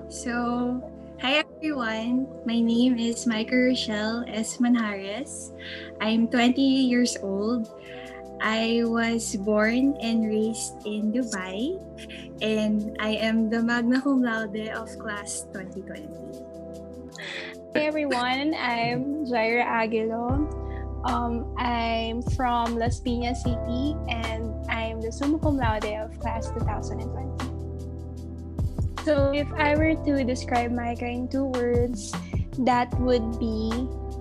So, hi everyone. My name is Micah Manjares. I'm 20 years old. I was born and raised in Dubai, and I am the Magna Cum Laude of class 2020. Hey everyone, I'm Jirah Aguilo. I'm from Las Piñas City and I'm the Summa Cum Laude of class 2020. So if I were to describe Micah in 2 words, that would be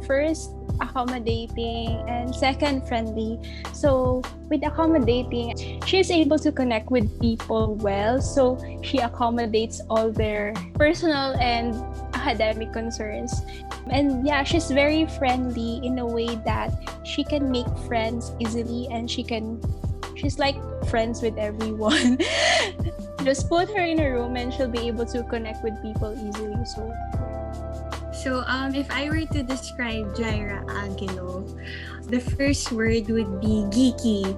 first, accommodating, and second, friendly. So with accommodating, she's able to connect with people well. So she accommodates all their personal and academic concerns. And yeah, she's very friendly in a way that she can make friends easily and she's like friends with everyone. Just put her in a room and she'll be able to connect with people easily. So, if I were to describe Jirah Aguilo, the first word would be geeky.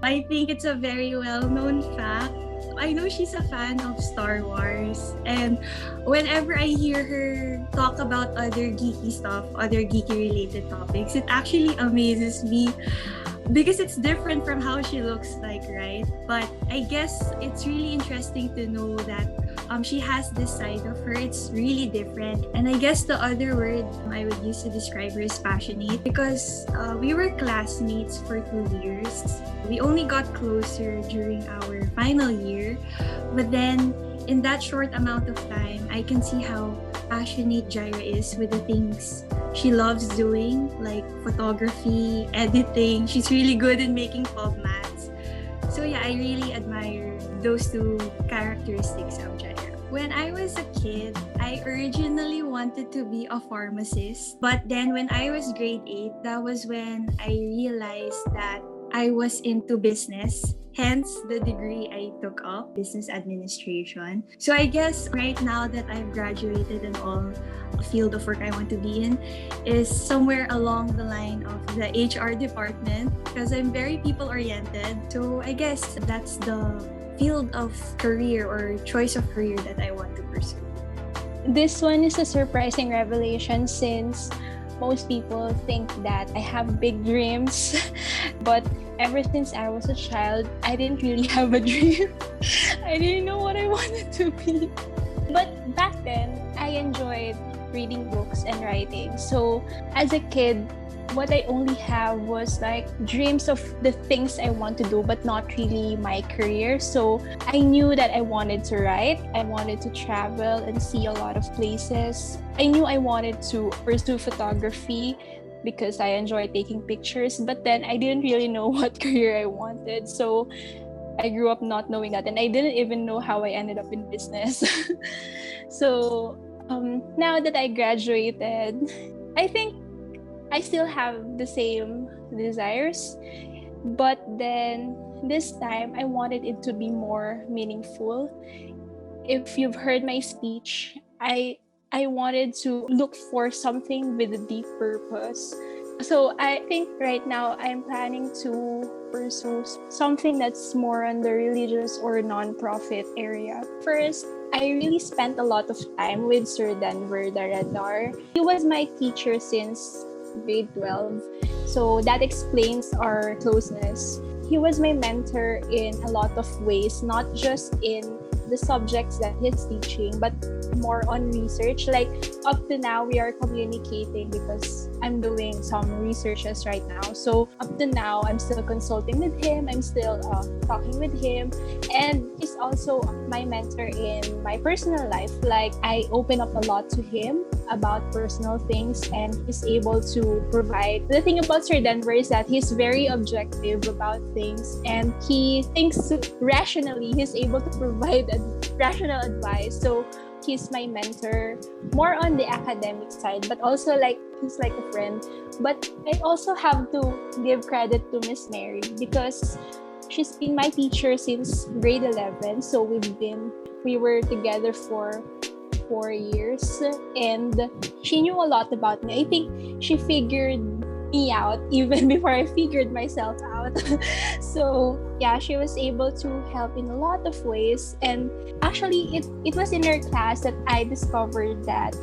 I think it's a very well-known fact. I know she's a fan of Star Wars, and whenever I hear her talk about other geeky stuff, other geeky-related topics, it actually amazes me because it's different from how she looks like, right? But I guess it's really interesting to know that she has this side of her. It's really different. And I guess the other word I would use to describe her is passionate, because we were classmates for 2 years. We only got closer during our final year, but then in that short amount of time, I can see how passionate Jirah is with the things she loves doing, like photography, editing. She's really good in making formats. So yeah, I really admire those two characteristics of Jirah. When I was a kid, I originally wanted to be a pharmacist. But then when I was grade 8, that was when I realized that I was into business. Hence the degree I took up, business administration. So I guess right now that I've graduated and all, a field of work I want to be in is somewhere along the line of the HR department, because I'm very people oriented. So I guess that's the field of career or choice of career that I want to pursue. This one is a surprising revelation since most people think that I have big dreams, but ever since I was a child, I didn't really have a dream. I didn't know what I wanted to be. But back then, I enjoyed reading books and writing. So as a kid, what I only have was like dreams of the things I want to do, but not really my career. So I knew that I wanted to write, I wanted to travel and see a lot of places. I knew I wanted to pursue photography because I enjoy taking pictures, but then I didn't really know what career I wanted. So I grew up not knowing that, and I didn't even know how I ended up in business. So now that I graduated, I think I still have the same desires, but then this time I wanted it to be more meaningful. If you've heard my speech, I wanted to look for something with a deep purpose. So I think right now I'm planning to pursue something that's more on the religious or non-profit area. First, I really spent a lot of time with Sir Denver the Radar. He was my teacher since grade 12. So that explains our closeness. He was my mentor in a lot of ways, not just in the subjects that he's teaching, but more on research. Like up to now, we are communicating because I'm doing some researches right now. So up to now, I'm still consulting with him. I'm still talking with him. And he's also my mentor in my personal life. Like I open up a lot to him about personal things, and he's able to provide. The thing about Sir Denver is that he's very objective about things, and he thinks rationally. He's able to provide rational advice. So he's my mentor more on the academic side, but also like he's like a friend. But I also have to give credit to Miss Mary because she's been my teacher since grade 11. So we were together for 4 years, and she knew a lot about me. I think she figured me out even before I figured myself out. So yeah, she was able to help in a lot of ways. And actually, it was in her class that I discovered that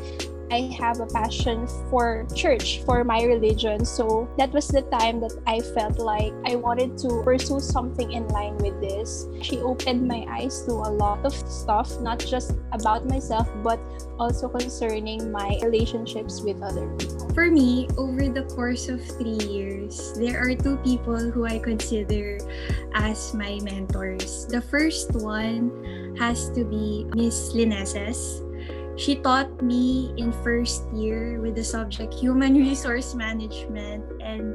I have a passion for church, for my religion. So that was the time that I felt like I wanted to pursue something in line with this. She opened my eyes to a lot of stuff, not just about myself, but also concerning my relationships with other people. For me, over the course of 3 years, there are two people who I consider as my mentors. The first one has to be Miss Lineses. She taught me in first year with the subject Human Resource Management, and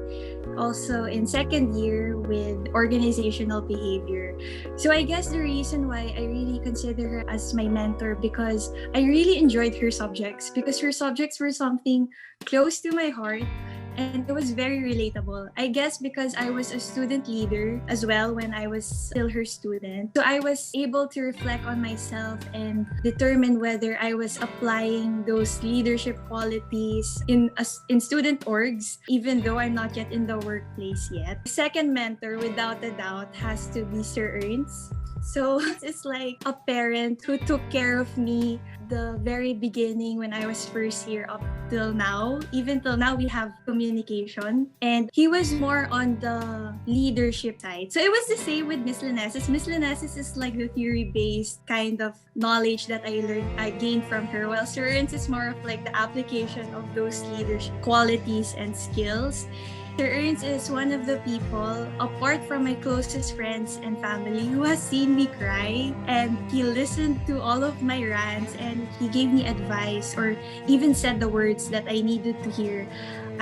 also in second year with Organizational Behavior. So I guess the reason why I really consider her as my mentor, because I really enjoyed her subjects, because her subjects were something close to my heart. And it was very relatable. I guess because I was a student leader as well when I was still her student. So I was able to reflect on myself and determine whether I was applying those leadership qualities in student orgs, even though I'm not yet in the workplace yet. The second mentor, without a doubt, has to be Sir Ernst. So it's like a parent who took care of me the very beginning when I was first year up till now. Even till now, we have communication. And he was more on the leadership side. So it was the same with Miss Lineses. Miss Lineses is like the theory-based kind of knowledge that I gained from her, while Sir Ernst is more of like the application of those leadership qualities and skills. Sir Ernst is one of the people, apart from my closest friends and family, who has seen me cry, and he listened to all of my rants and he gave me advice or even said the words that I needed to hear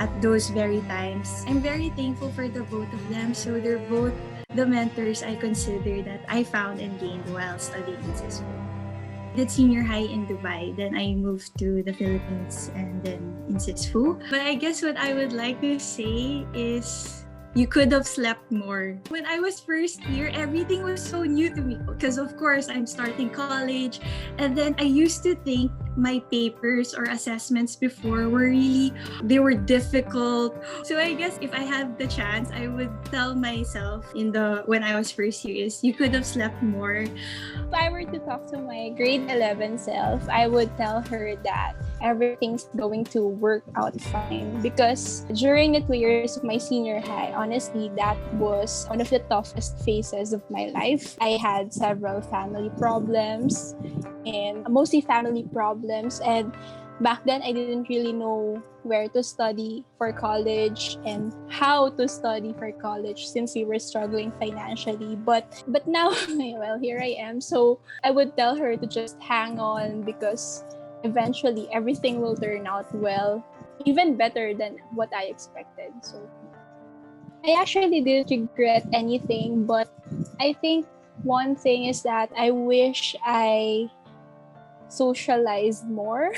at those very times. I'm very thankful for the both of them. So they're both the mentors I consider that I found and gained while studying in SISFU. Did senior high in Dubai, then I moved to the Philippines and then in SISFU. But I guess what I would like to say is you could have slept more. When I was first year, everything was so new to me because of course I'm starting college, and then I used to think my papers or assessments before they were difficult. So I guess if I had the chance, I would tell myself when I was first year is you could have slept more. If I were to talk to my grade 11 self, I would tell her that everything's going to work out fine, because during the 2 years of my senior high, honestly, that was one of the toughest phases of my life. I had several family problems, and mostly family problems, and back then I didn't really know where to study for college and how to study for college since we were struggling financially. But now, well, here I am. So I would tell her to just hang on, because eventually everything will turn out well, even better than what I expected. So I actually didn't regret anything, but I think one thing is that I wish I socialized more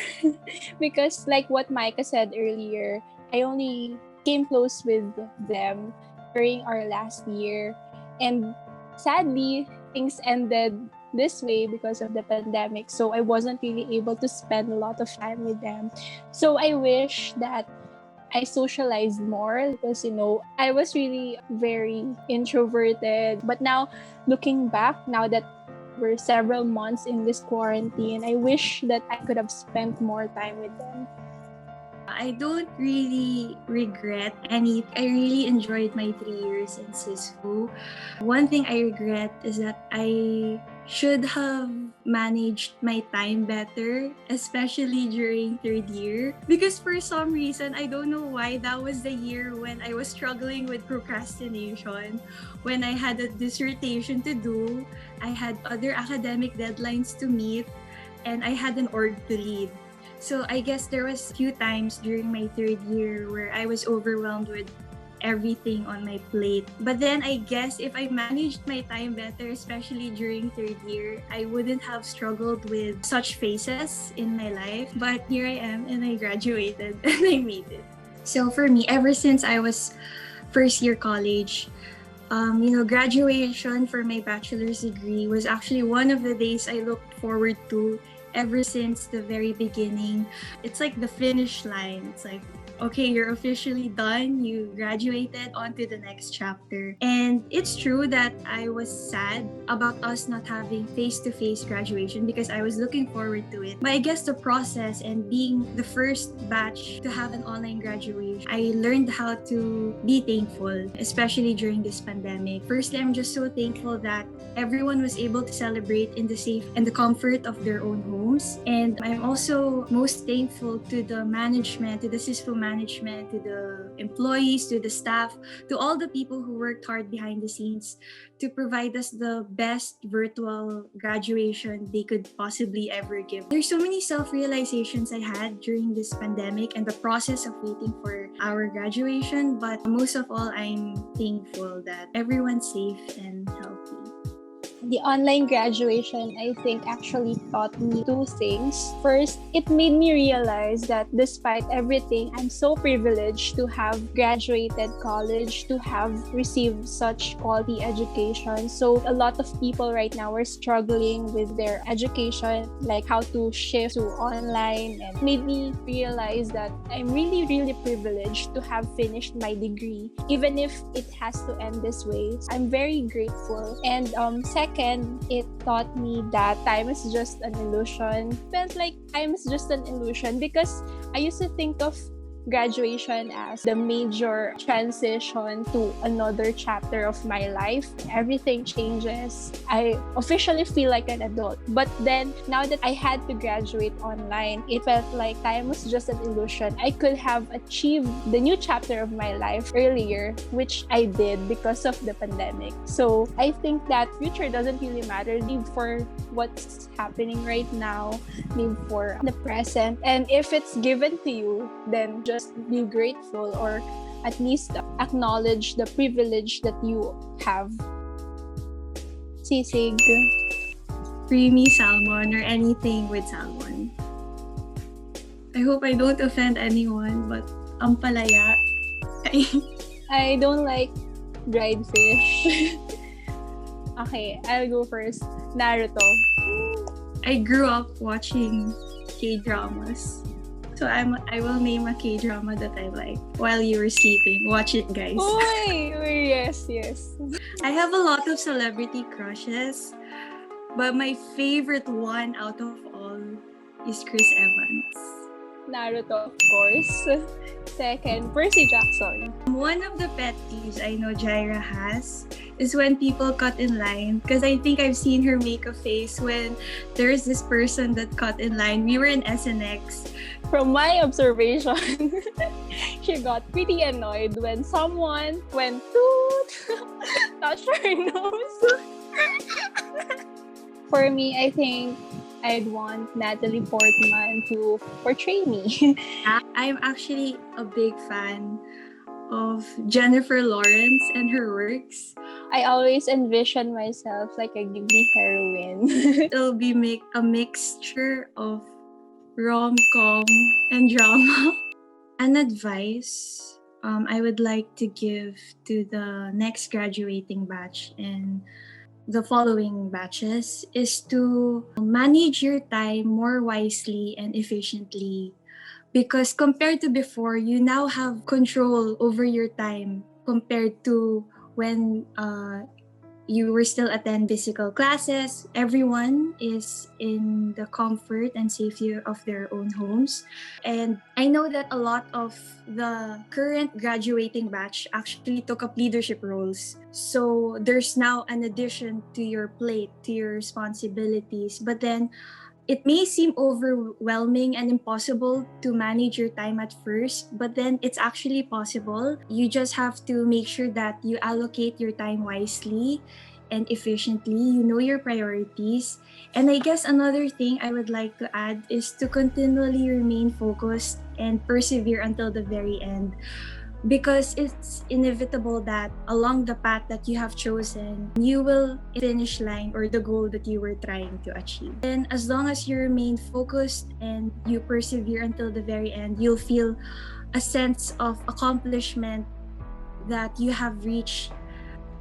because like what Micah said earlier, I only came close with them during our last year, and sadly things ended this way because of the pandemic, so I wasn't really able to spend a lot of time with them. So I wish that I socialized more, because I was really very introverted. But now looking back, now that we're several months in this quarantine, I wish that I could have spent more time with them. I don't really regret any. I really enjoyed my 3 years in SISFU. One thing I regret is that I should have managed my time better, especially during third year. Because for some reason, I don't know why, that was the year when I was struggling with procrastination. When I had a dissertation to do, I had other academic deadlines to meet, and I had an org to lead. So I guess there was a few times during my third year where I was overwhelmed with everything on my plate. But then I guess if I managed my time better, especially during third year, I wouldn't have struggled with such phases in my life. But here I am, and I graduated and I made it. So for me, ever since I was first year college, graduation for my bachelor's degree was actually one of the days I looked forward to ever since the very beginning. It's like the finish line. It's like okay, you're officially done. You graduated, on to the next chapter. And it's true that I was sad about us not having face-to-face graduation because I was looking forward to it. But I guess the process and being the first batch to have an online graduation, I learned how to be thankful, especially during this pandemic. Firstly, I'm just so thankful that everyone was able to celebrate in the safe and the comfort of their own homes. And I'm also most thankful to the management, to the SISFU management, to the employees, to the staff, to all the people who worked hard behind the scenes to provide us the best virtual graduation they could possibly ever give. There's so many self-realizations I had during this pandemic and the process of waiting for our graduation, but most of all, I'm thankful that everyone's safe and healthy. The online graduation, I think, actually taught me two things. First, it made me realize that despite everything, I'm so privileged to have graduated college, to have received such quality education. So a lot of people right now are struggling with their education, like how to shift to online, and made me realize that I'm really, really privileged to have finished my degree, even if it has to end this way. I'm very grateful. And second, it taught me that time is just an illusion. Felt like time is just an illusion because I used to think of graduation as the major transition to another chapter of my life. Everything changes. I officially feel like an adult. But then, now that I had to graduate online, it felt like time was just an illusion. I could have achieved the new chapter of my life earlier, which I did because of the pandemic. So I think that future doesn't really matter. Live for what's happening right now. Live for the present. And if it's given to you, then just be grateful, or at least acknowledge the privilege that you have. Sisig. Creamy salmon or anything with salmon. I hope I don't offend anyone, but ampalaya. I don't like dried fish. Okay, I'll go first. Naruto. I grew up watching K-dramas. So I will name a K-drama that I like while you were sleeping. Watch it, guys. Oy, yes. I have a lot of celebrity crushes, but my favorite one out of all is Chris Evans. Naruto, of course. Second, Percy Jackson. One of the pet peeves I know Jirah has is when people cut in line, because I think I've seen her make a face when there's this person that cut in line. We were in SNX. From my observation, she got pretty annoyed when someone went toot, touched her nose. For me, I think I'd want Natalie Portman to portray me. I'm actually a big fan of Jennifer Lawrence and her works. I always envision myself like a Ghibli heroine. It'll be a mixture of rom-com and drama. An advice I would like to give to the next graduating batch and the following batches is to manage your time more wisely and efficiently, because compared to before, you now have control over your time compared to when you were still attend physical classes. Everyone is in the comfort and safety of their own homes. And I know that a lot of the current graduating batch actually took up leadership roles. So there's now an addition to your plate, to your responsibilities. But then it may seem overwhelming and impossible to manage your time at first, but then it's actually possible. You just have to make sure that you allocate your time wisely and efficiently. You know your priorities. And I guess another thing I would like to add is to continually remain focused and persevere until the very end. Because it's inevitable that along the path that you have chosen, you will finish line or the goal that you were trying to achieve. And as long as you remain focused and you persevere until the very end, you'll feel a sense of accomplishment that you have reached.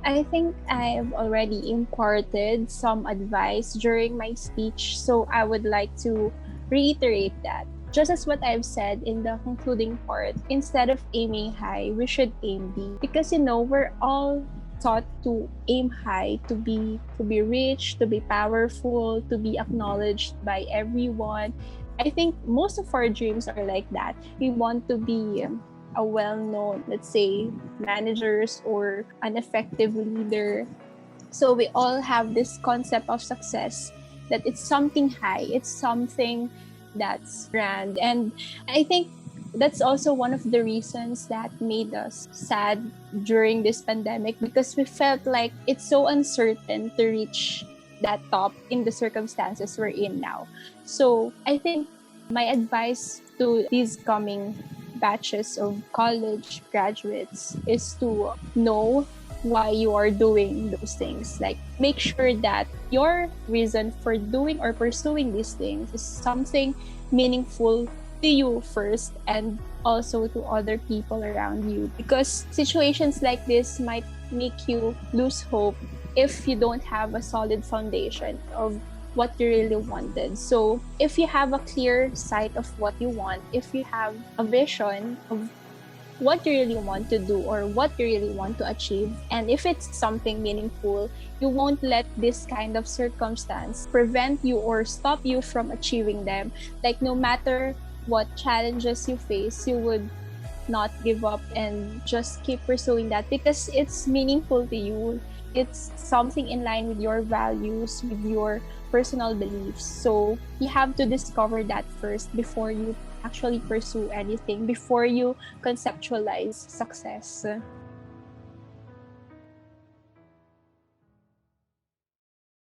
I think I've already imparted some advice during my speech, so I would like to reiterate that. Just as what I've said in the concluding part, instead of aiming high, we should aim deep. Because we're all taught to aim high, to be rich, to be powerful, to be acknowledged by everyone. I think most of our dreams are like that. We want to be a well-known, let's say, managers or an effective leader. So we all have this concept of success, that it's something high, it's something that's grand. And I think that's also one of the reasons that made us sad during this pandemic, because we felt like it's so uncertain to reach that top in the circumstances we're in now. So I think my advice to these coming batches of college graduates is to know why you are doing those things. Like, make sure that your reason for doing or pursuing these things is something meaningful to you first, and also to other people around you, because situations like this might make you lose hope if you don't have a solid foundation of what you really wanted. So if you have a clear sight of what you want, if you have a vision of what you really want to do or what you really want to achieve, and if it's something meaningful, you won't let this kind of circumstance prevent you or stop you from achieving them. Like, no matter what challenges you face, you would not give up and just keep pursuing that, because it's meaningful to you. It's something in line with your values, with your personal beliefs. So you have to discover that first before you actually pursue anything, before you conceptualize success.